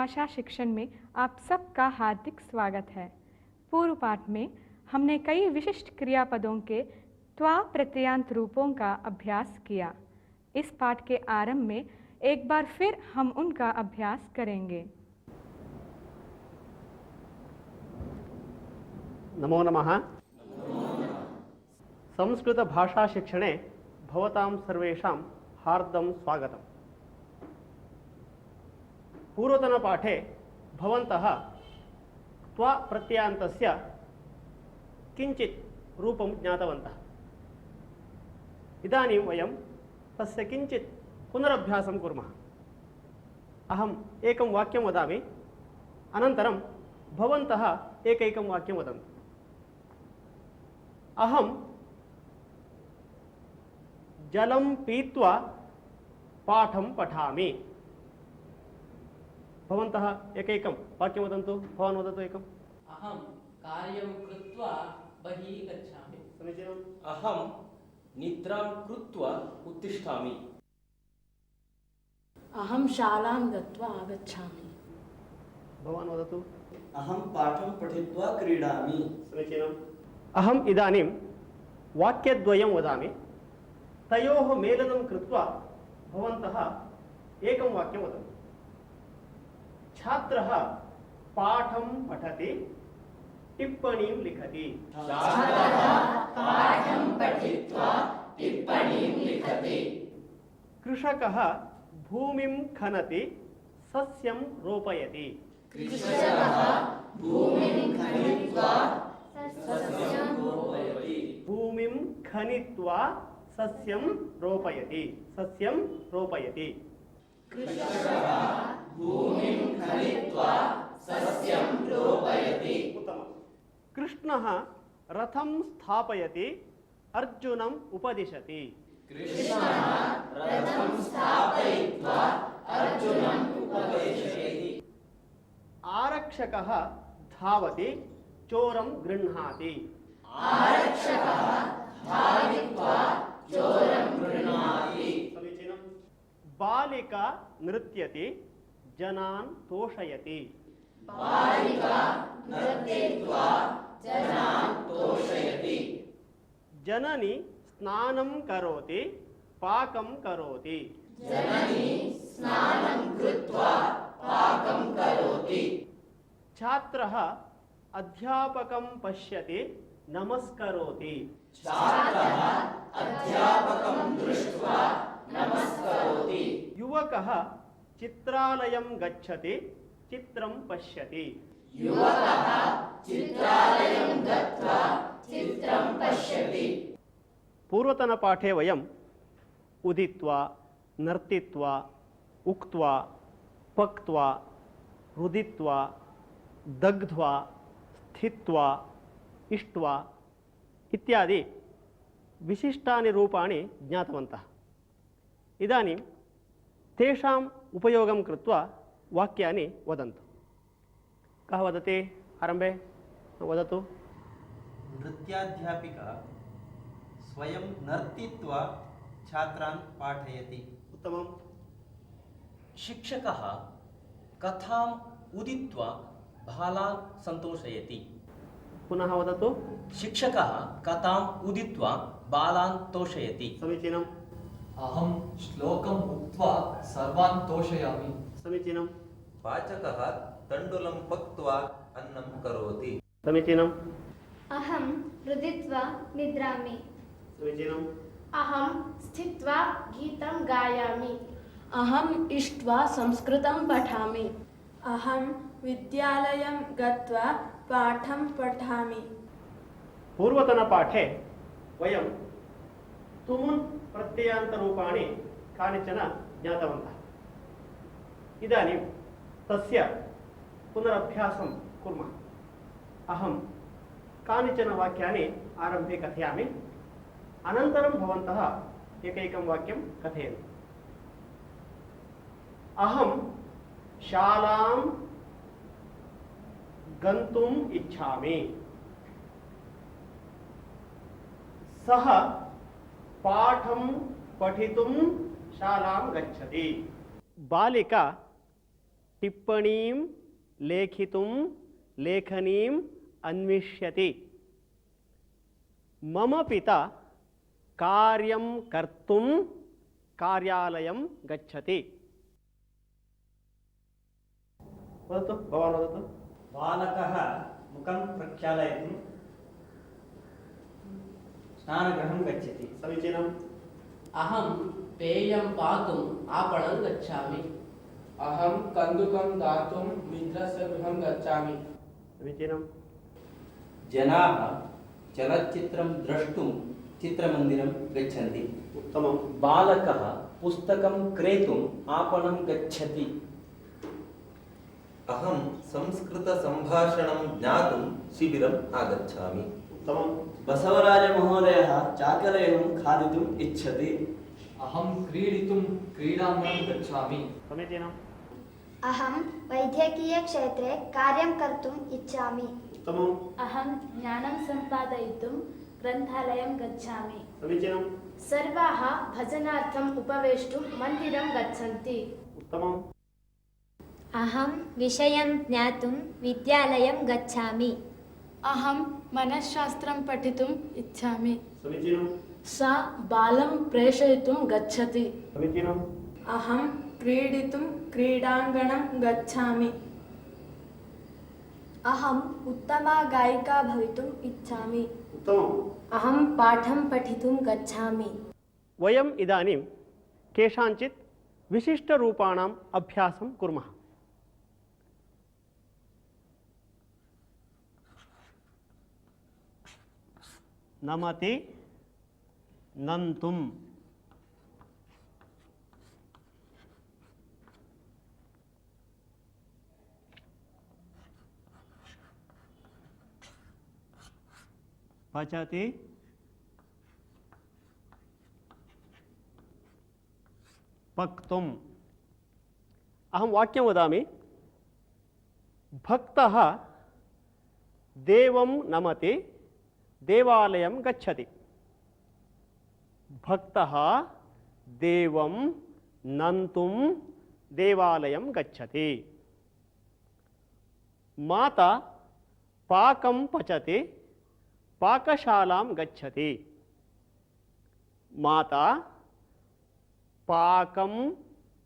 भाषा शिक्षण में आप सबका हार्दिक स्वागत है। पूर्व पाठ में हमने कई विशिष्ट क्रियापदों के त्वा प्रत्ययांत रूपों का अभ्यास किया। इस पाठ के आरंभ में एक बार फिर हम उनका अभ्यास करेंगे। नमो नमः। संस्कृत भाषा शिक्षणे भवतां सर्वेषां हार्दं स्वागतम्। पूर्वतनपाठे भवन्तः त्वा प्रत्ययान्तस्य किञ्चित् रूपं ज्ञातवन्तः। इदानीं वयं तस्य किञ्चित् पुनरभ्यासं कुर्मः। अहम् एकं वाक्यं वदामि, अनन्तरं भवन्तः एकैकं वाक्यं वदन्तु। अहं जलं पीत्वा पाठं पठामि। भवन्तः एकैकं वाक्यं वदन्तु। भवान् वदतु एकम्। अहं कार्यं कृत्वा बहिः गच्छामि। समीचीनम्। अहं निद्रां कृत्वा उत्तिष्ठामि। अहं शालां गत्वा आगच्छामि। भवान् वदतु। अहं पाठं पठित्वा क्रीडामि। समीचीनम्। अहम् इदानीं वाक्यद्वयं वदामि, तयोः मेलनं कृत्वा भवन्तः एकं वाक्यं वदन्तु। छात्रः पाठं पठति, टिप्पणीं लिखति। कृषकः भूमिं खनति, सस्यं रोपयति। भूमिं खनित्वा सस्यं रोपयति। सस्यं रोपयति। उत्तमम्। कृष्णः रथं स्थापयति, अर्जुनम् उपदिशति। आरक्षकः धावति, चोरं गृह्णाति। समीचीनम्। बालिका नृत्यति, जनान् तोषयति। जननी स्नानं करोति, पाकं करोति। छात्रः अध्यापकं पश्यति, नमस्करोति। युवकः चित्रालयं गच्छति, चित्रं पश्यति। पूर्वतनपाठे वयम् उदित्वा, नर्तित्वा, उक्त्वा, पक्त्वा, रुदित्वा, दग्ध्वा, स्थित्वा, इष्ट्वा इत्यादि विशिष्टानि रूपाणि ज्ञातवन्तः। इदानीं तेषाम् उपयोगं कृत्वा वाक्यानि वदन्तु। कः वदति? आरम्भे वदतु। नृत्याध्यापिका स्वयं नर्तित्वा छात्रान् पाठयति। उत्तमम्। शिक्षकः कथाम् उदित्वा बालान् सन्तोषयति। पुनः वदतु। शिक्षकः कथाम् उदित्वा बालान् तोषयति। समीचीनम्। अहं श्लोकम् उक्त्वा सर्वान् तोषयामि। समीचीनम्। पाचकः तण्डुलं पक्त्वा अन्नं करोति। समीचीनम्। अहं रुदित्वा निद्रामि। समीचीनम्। अहं स्थित्वा गीतं गायामि। अहम् इष्ट्वा संस्कृतं पठामि। अहं विद्यालयं गत्वा पाठं पठामि। पूर्वतनपाठे वयं तुमुन् प्रत्ययान्तरूपाणि कानिचन ज्ञातवन्तः। इदानीं तस्य पुनरभ्यासं कुर्मः। अहं कानिचन वाक्यानि आरम्भे कथयामि, अनन्तरं भवन्तः एकैकं वाक्यं कथयन्तु। अहं शालां गन्तुम् इच्छामि। सः पाठं पठितुं शालां गच्छति। बालिका टिप्पणीं लेखितुं लेखनीम् अन्विष्यति। मम पिता कार्यं कर्तुं कार्यालयं गच्छति। वदतु, भवान् वदतु। बालकः मुखं प्रक्षालयितुं स्नानगृहं गच्छति। समीचीनम्। अहं पेयं पातुम् आपणं गच्छामि। अहं कन्दुकं दातुं मित्रस्य गृहं गच्छामि। समीचीनम्। जनाः चलच्चित्रं द्रष्टुं चित्रमन्दिरं गच्छन्ति। उत्तमम्। बालकः पुस्तकं क्रेतुम् आपणं गच्छति। अहं संस्कृतसम्भाषणं ज्ञातुं शिबिरम् आगच्छामि। उत्तमम्। बसवराजमहोदयः चाकलेहं खादितुम् इच्छति। अहं क्रीडितुं क्रीडाङ्गणं गच्छामि। समीचीनम्। अहं वैद्यकीयक्षेत्रे कार्यं कर्तुम् इच्छामि। उत्तमम्। अहं ज्ञानं सम्पादयितुं ग्रन्थालयं गच्छामि। समीचीनम्। सर्वाः भजनार्थम् उपवेष्टुं मन्दिरं गच्छन्ति। उत्तमम्। अहं विषयं ज्ञातुं विद्यालयं गच्छामि। अहं मनश्शास्त्रं पठितुम् इच्छामि। समीचीनम्। सा बालं प्रेषयितुं गच्छति। समीचीनम्। अहं क्रीडितुं क्रीडाङ्गणं गच्छामि। अहम् उत्तमा गायिका भवितुम् इच्छामि। उत्तमम्। अहं पाठं पठितुं गच्छामि। वयम् इदानीं केषाञ्चित् विशिष्टरूपाणाम् अभ्यासं कुर्मः। नमति, नन्तुम्। पचति, पक्तुम्। अहं वाक्यं वदामि। भक्तः देवं नमति, देवालयं गच्छति। भक्तः देवं नन्तुं देवालयं गच्छति। माता पाकं पचति, पाकशालां गच्छति। माता पाकं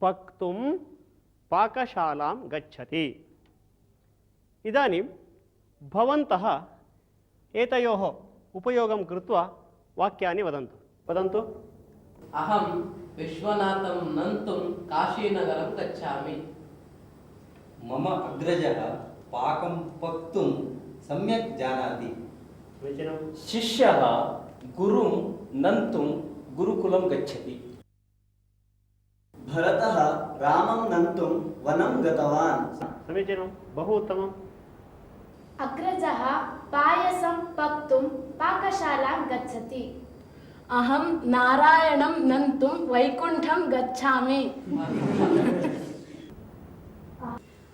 पक्तुं पाकशालां गच्छति। इदानीं भवन्तः एतयोः उपयोगं कृत्वा वाक्यानि वदन्तु। वदन्तु। अहं विश्वनाथं नन्तुं काशीनगरं गच्छामि। मम अग्रजः पाकं पक्तुं सम्यक् जानाति। समीचीनम्। शिष्यः गुरुं नन्तुं गुरुकुलं गच्छति। भरतः रामं नन्तुं वनं गतवान्। समीचीनं। बहु उत्तमम्। अग्रजः पायसं पक्तुं पाकशालां गच्छति। अहं नारायणं नन्तुं वैकुण्ठं गच्छामि।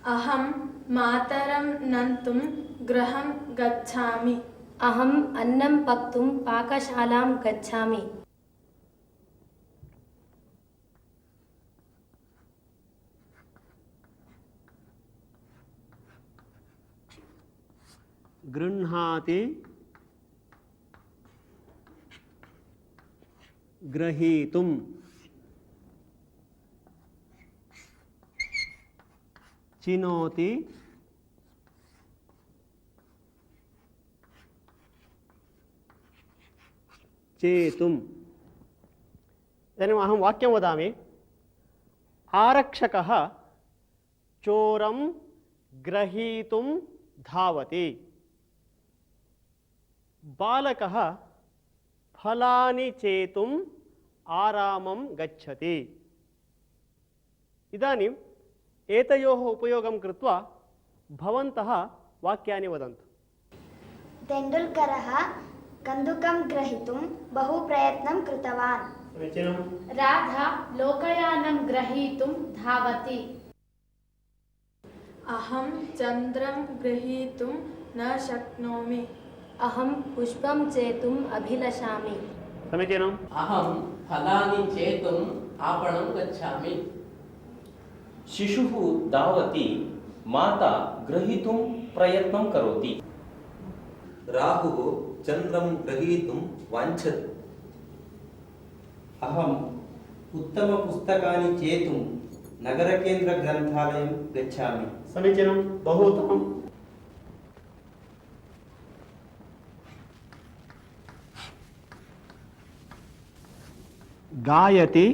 अहं मातरं नन्तुं गृहं गच्छामि। अहम् अन्नं पक्तुं पाकशालां गच्छामि। गृह्णाति, ग्रहीतुं। चिनोति, चेतुम्। इदानीम् अहं वाक्यं वदामि। आरक्षकः चोरं ग्रहीतुं धावति। बालकः फलानि चेतुम् आरामं गच्छति। इदानीम् एतयोः उपयोगं कृत्वा भवन्तः वाक्यानि वदन्तु। तेण्डुल्करः कन्दुकं ग्रहीतुं बहु प्रयत्नं कृतवान्। समीचीनं। राधा लोकयानं ग्रहीतुं धावति। अहं चन्द्रं ग्रहीतुं न शक्नोमि। अहं पुष्पं चेतुम् अभिलषामि। समीचीनम्। अहं फलानि चेतुम् आपणं गच्छामि। शिशुः धावति, माता ग्रहीतुं प्रयत्नं करोति। राहुः चन्द्रं ग्रहीतुं वाञ्छति। अहम् उत्तमपुस्तकानि चेतुं नगरकेन्द्रग्रन्थालयं गच्छामि। समीचीनं, बहु उत्तमम्। गायति,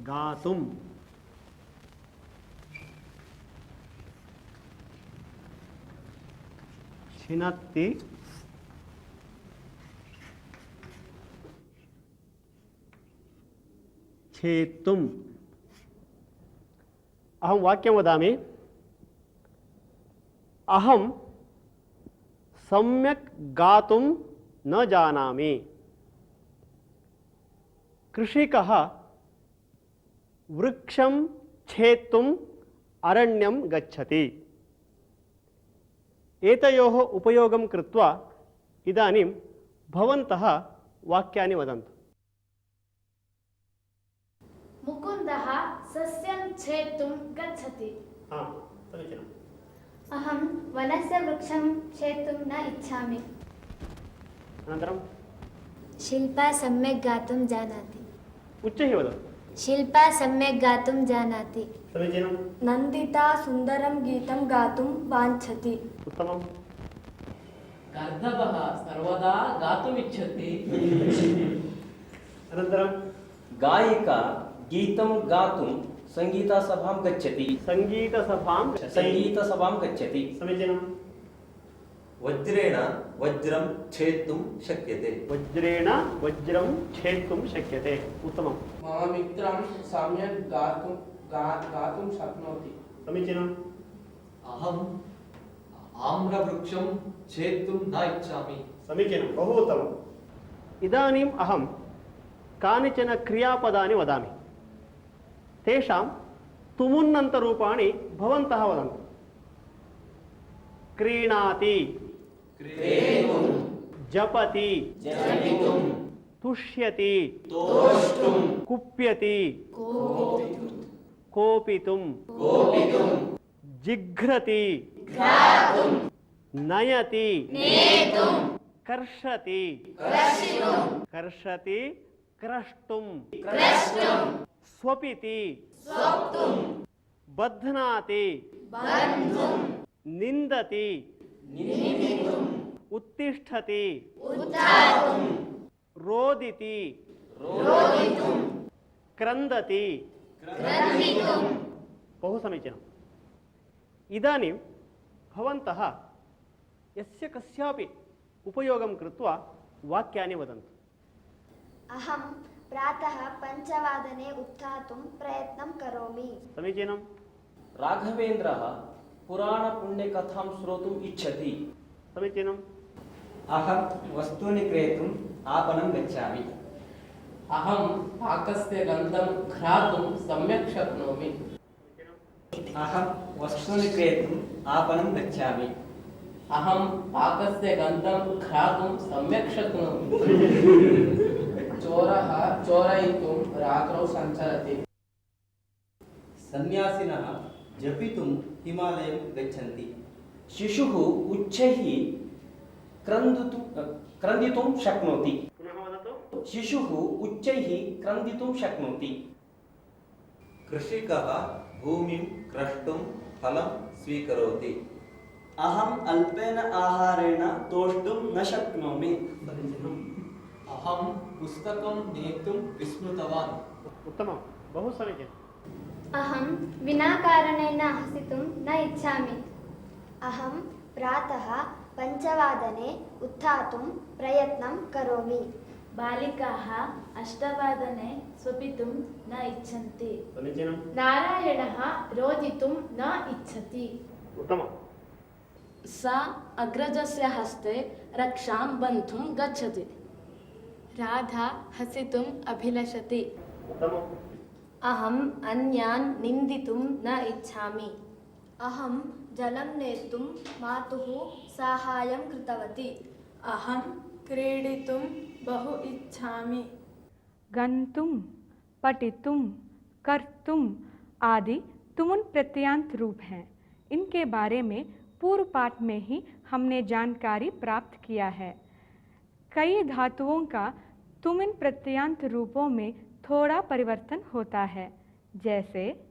गातुं, छिनत्ति, छेत्तुम्। अहं वाक्यं वदामि। अहं सम्यक् गातुं न जानामि। कृषिकः वृक्षं छेत्तुम् अरण्यं गच्छति। एतयोः उपयोगं कृत्वा इदानीं भवन्तः वाक्यानि वदन्तु। मुकुन्दः सस्यं छेत्तुं गच्छति। समीचीनम्। अहं वनस्य वृक्षं छेत्तुं न इच्छामि। अनन्तरं शिल्पा सम्यक् गातुं जानाति। उच्चैः वद। शिल्पा सम्यक् गातुं जानाति। समीचीनं। नन्दिता सुन्दरं गीतं गातुं वाञ्छति। उत्तमम्। गर्दभः सर्वदा गातुमिच्छति। अनन्तरं गायिका गीतं गातुं सङ्गीतसभां गच्छति। संगीतसभां गच्छति। समीचीनं। वज्रेण वज्रं छेत्तुं शक्यते। वज्रेण वज्रं छेत्तुं शक्यते। उत्तमं। मम मित्रं सम्यक् गातुं शक्नोति। समीचीनम्। अहम् आम्रवृक्षं छेत्तुं न इच्छामि। समीचीनं, बहु उत्तमम्। इदानीम् अहं कानिचन क्रियापदानि वदामि। तेषां तुमुन्नन्तरूपाणि भवन्तः वदन्तु। क्रीणाति, जपति, तुष्यति, कुप्यति, कोपितुं, जिघ्रति, नयति, कर्षति, कर्षति, क्रष्टुं, स्वपिति, बध्नाति, निन्दति, उत्तिष्ठति, रोदिति, क्रन्दति। बहु समीचीनम्। इदानीं भवन्तः यस्य कस्यापि उपयोगं कृत्वा वाक्यानि वदन्तु। अहं प्रातः 5 वादने उत्थातुं प्रयत्नं करोमि। समीचीनं। राघवेन्द्रः पुराणपुण्यकथां श्रोतुम् इच्छति। समीचीनम्। अहं वस्तूनि क्रेतुम् आपणं गच्छामि। अहं पाकस्य गन्धं घ्रातुं सम्यक् शक्नोमि। अहं वस्तूनि क्रेतुम् आपणं गच्छामि। अहं पाकस्य गन्धं घ्रातुं सम्यक् शक्नोमि। चोरः चोरयितुं रात्रौ सञ्चरति। सन्यासिनः जपितुं हिमालयं गच्छन्ति। शिशुः उच्चैः क्रन्दितुं शक्नोति। पुनः वदतु। शिशुः उच्चैः क्रन्दितुं शक्नोति। कृषिकः भूमिं क्रष्टुं फलं स्वीकरोति। अहम् अल्पेन आहारेण तोष्टुं न शक्नोमि। अहं पुस्तकं नेतुं विस्मृतवान्। उत्तमं, बहु समीचीनम्। अहं विना कारणेन हसितुं न इच्छामि। अहं प्रातः 5 वादने उत्थातुं प्रयत्नं करोमि। बालिकाः 8 वादने स्वपितुं न इच्छन्ति। समीचीनं। नारायणः रोदितुं न इच्छति। उत्तमम्। सा अग्रजस्य हस्ते रक्षां बन्धुं गच्छति। राधा हसितुम् अभिलषति। उत्तमम्। अहम् अन्यान् निन्दितुं न इच्छामि। अहं जलं नेतुं मातुः साहाय्यं कृतवती। अहं क्रीडितुं बहु इच्छामि। गन्तुं पठितुम, कर्तुम आदि तुमुन प्रत्ययांत रूप हैं। इनके बारे में पूर्व पाठ में ही हमने जानकारी प्राप्त किया है। कई धातुओं का तुमुन प्रत्ययांत रूपों में थोड़ा परिवर्तन होता है, जैसे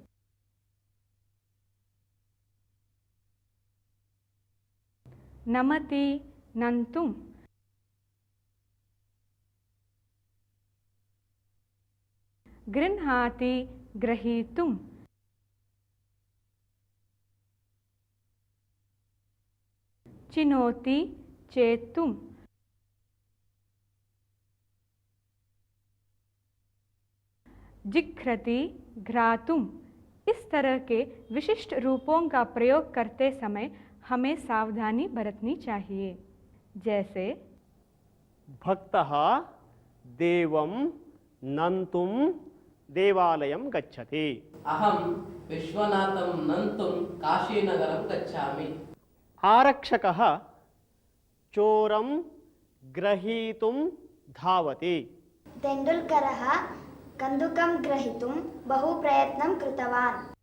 नमति, नंतुम, गृह्णाति, ग्रहीतुम, चिनोति, चेतुम, जिघ्रति, घ्रातुम। इस तरह के विशिष्ट रूपों का प्रयोग करते समय हमें सावधानी बरतनी चाहिए। जैसे भक्तः देवं नन्तुं देवालयं गच्छति। अहं विश्वनाथं नन्तुं काशीनगरं गच्छामि। आरक्षकः चोरं ग्रहीतुं धावति। तेण्डुल्करः कन्दुकं ग्रहीतुं बहु प्रयत्नं कृतवान्।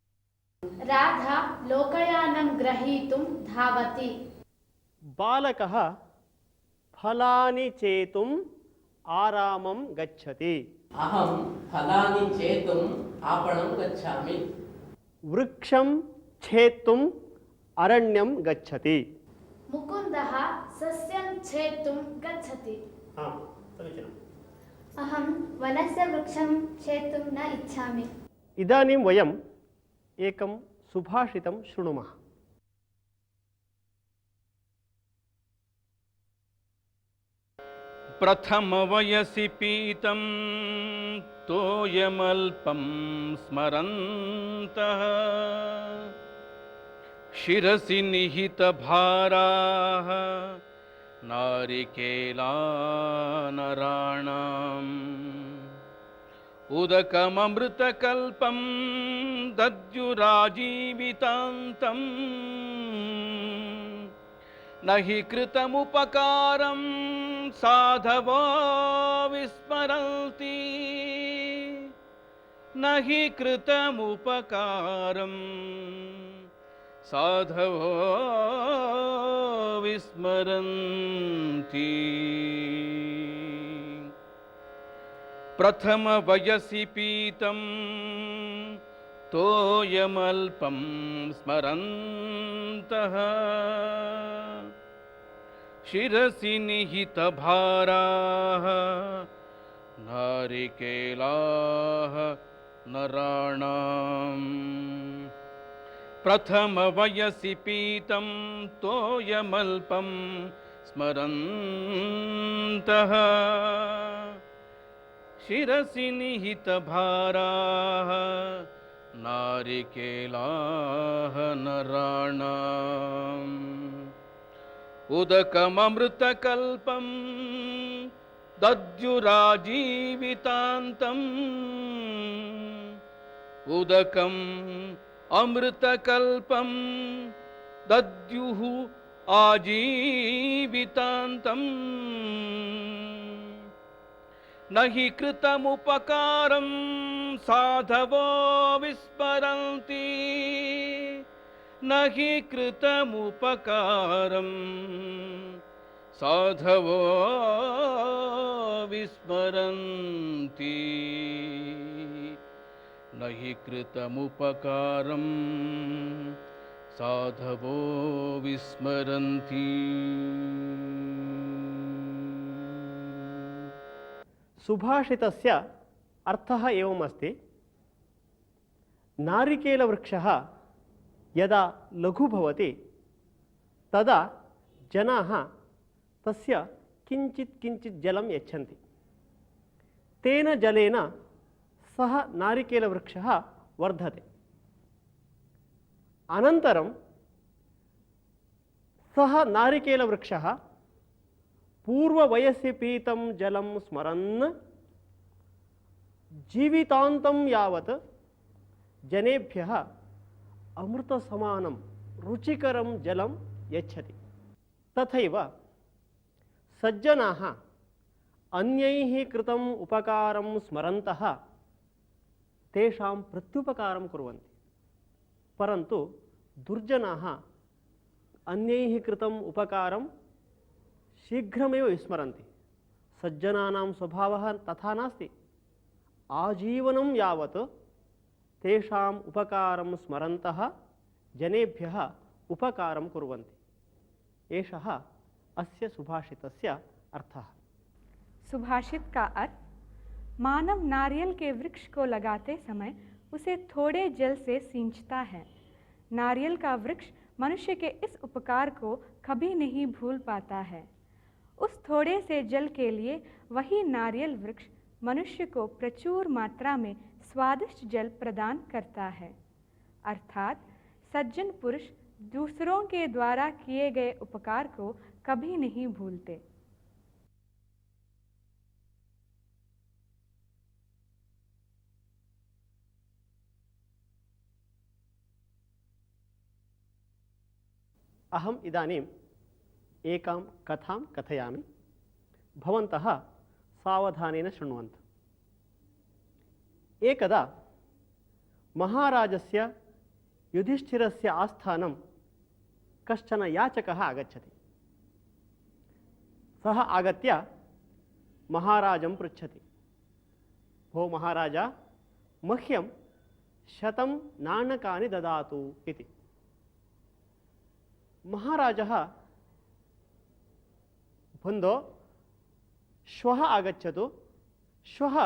राधा लोकयानं ग्रहीतुं धावति। बालकः फलानि चेतुम् आरामं गच्छति। अहं फलानि चेतुम् आपणं गच्छामि। वृक्षं छेत्तुम् अरण्यं गच्छति। मुकुन्दः सस्यं छेत्तुं गच्छति। अहं वनस्य वृक्षं छेत्तुं न इच्छामि। इदानीं वयम् एकं सुभाषितं शृणुमः। प्रथमवयसि पीतं तोयमल्पं स्मरन्तः शिरसि निहितभाराः नारिकेलानराणाम् उदकममृतकल्पं दद्युराजीवितान्तम् न हि कृतमुपकारं साधवो विस्मरन्ति। न हि कृतमुपकारं साधवो विस्मरन्ति। प्रथमवयसि पीतं तोयमल्पं स्मरन्तः शिरसि निहितभाराः नारिकेलाः नराणाम्। प्रथमवयसि पीतं तोयमल्पं स्मरन्तः शिरसि निहितभाराः नारिकेलाः नराणाम् उदकममृतकल्पं दद्युराजीवितान्तम् उदकम् अमृतकल्पं दद्युः आजीवितान्तम्। न हि कृतमुपकारं साधवो विस्मरन्ति। न हि कृतमुपकारं साधवो विस्मरन्ति। न हि कृतमुपकारं साधवो विस्मरन्ति। सुभाषितस्य अर्थः एवमस्ति। नारिकेलवृक्षः यदा लघु भवति तदा जनाः तस्य किञ्चित् जलं यच्छन्ति। तेन जलेन सः नारिकेलवृक्षः वर्धते। अनन्तरं सः नारिकेलवृक्षः पूर्ववयसि पीतं जलं स्मरन् जीवितान्तं यावत् जनेभ्यः अमृतसमानं रुचिकरं जलं यच्छति। तथैव सज्जनाः अन्यैः कृतम् उपकारं स्मरन्तः तेषां प्रत्युपकारं कुर्वन्ति, परन्तु दुर्जनाः अन्यैः कृतम् उपकारं शीघ्रमेव विस्मरन्ति। सज्जनानां स्वभावः तथा नास्ति। आजीवनं यावत् तेषाम् उपकारं स्मरन्तः जनेभ्यः उपकारं कुर्वन्ति। एषः अस्य सुभाषितस्य अर्थः। सुभाषित का अर्थ: मानव नारियल के वृक्ष को लगाते समय उसे थोड़े जल से सींचता है। नारियल का वृक्ष मनुष्य के इस उपकार को कभी नहीं भूल पाता है। उस थोड़े से जल के लिए वही नारियल वृक्ष मनुष्य को प्रचुर मात्रा में स्वादिष्ट जल प्रदान करता है। अर्थात सज्जन पुरुष दूसरों के द्वारा किए गए उपकार को कभी नहीं भूलते। अहम् इदानीम् एकां कथां कथयामि। भवन्तः सावधानेन शृण्वन्तु। एकदा महाराजस्य युधिष्ठिरस्य आस्थानं कश्चन याचकः आगच्छति। सः आगत्य महाराजं पृच्छति, भो महाराज, मह्यं 100 नाणकानि ददातु इति। महाराजः, बन्धो श्वः आगच्छतु, श्वः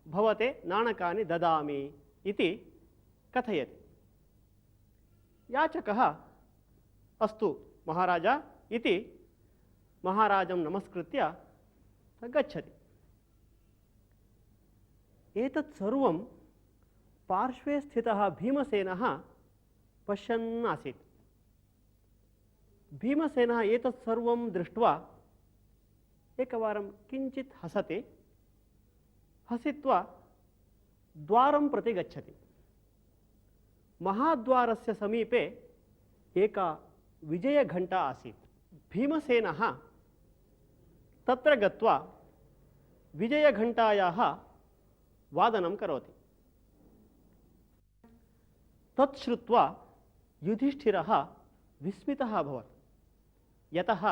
भवते नाणकानि ददामि इति कथयति। याचकः अस्तु महाराज इति महाराजं नमस्कृत्य गच्छति। एतत् सर्वं पार्श्वे स्थितः भीमसेनः पश्यन् आसीत्। भीमसेनः एतत् सर्वं दृष्ट्वा एकवारं किञ्चित् हसति, हसित्वा द्वारं प्रति गच्छति। महाद्वारस्य समीपे एका विजयघण्टा आसीत्। भीमसेनः तत्र गत्वा विजयघण्टायाः वादनं करोति। तत् श्रुत्वा युधिष्ठिरः विस्मितः अभवत्, यतः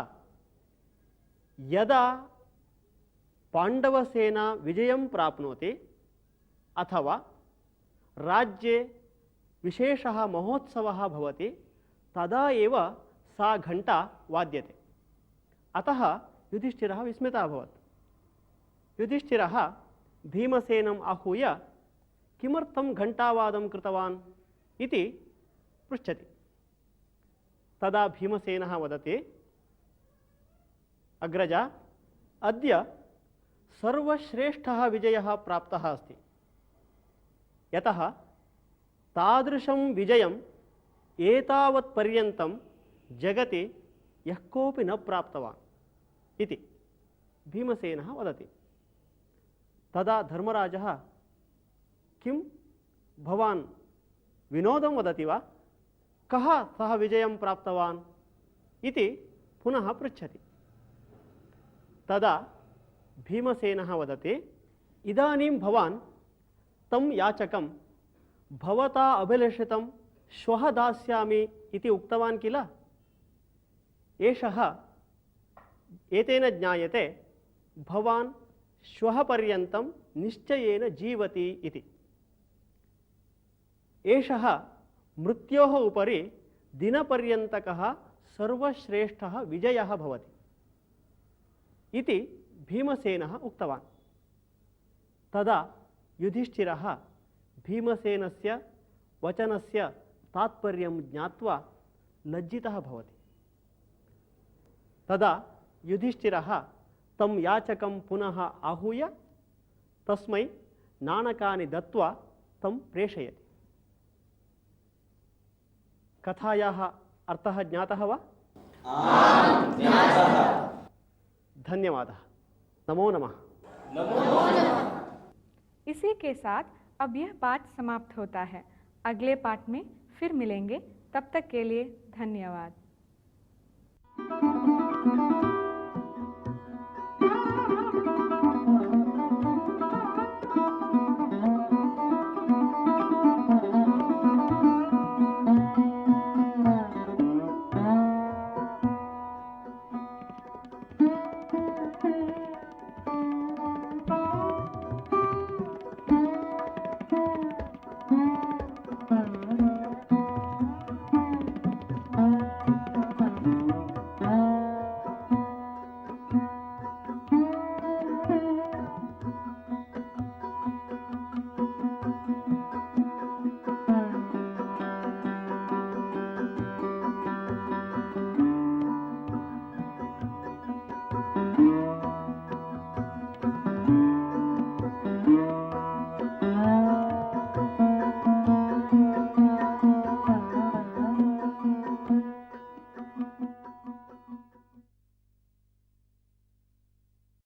यदा पाण्डवसेना विजयं प्राप्नोति अथवा राज्ये विशेषः महोत्सवः भवति तदा एव सा घण्टा वाद्यते। अतः युधिष्ठिरः विस्मितः अभवत्। युधिष्ठिरः भीमसेनम् आहूय किमर्थं घण्टावादं कृतवान् इति पृच्छति। तदा भीमसेनः वदति, अग्रज, अद्य सर्वश्रेष्ठः विजयः प्राप्तः अस्ति, यतः तादृशं विजयं एतावत् पर्यन्तं जगति यः कोऽपि न प्राप्तवान् इति भीमसेनः वदति। तदा धर्मराजः, किं भवान् विनोदं वदति वा? कः सः विजयं प्राप्तवान् इति पुनः पृच्छति। तदा भीमसेनः वदति, इदानीं भवान् तं याचकं भवता अभिलषितं श्वः दास्यामि इति उक्तवान् किल? एतेन ज्ञायते भवान् श्वः पर्यन्तं निश्चयेन जीवति इति। एषः मृत्योः उपरि दिनपर्यन्तकः सर्वश्रेष्ठः विजयः भवति इति भीमसेनः उक्तवान्। तदा युधिष्ठिरः भीमसेनस्य वचनस्य तात्पर्यं ज्ञात्वा लज्जितः भवति। तदा युधिष्ठिरः तं याचकं पुनः आहूय तस्मै नाणकानि दत्त्वा तं प्रेषयति। कथायाः अर्थः ज्ञातः वा? धन्यवादः। नमो नमः। इसी के साथ अब यह पाठ समाप्त होता है। अगले पाठ में फिर मिलेंगे। तब तक के लिए धन्यवाद।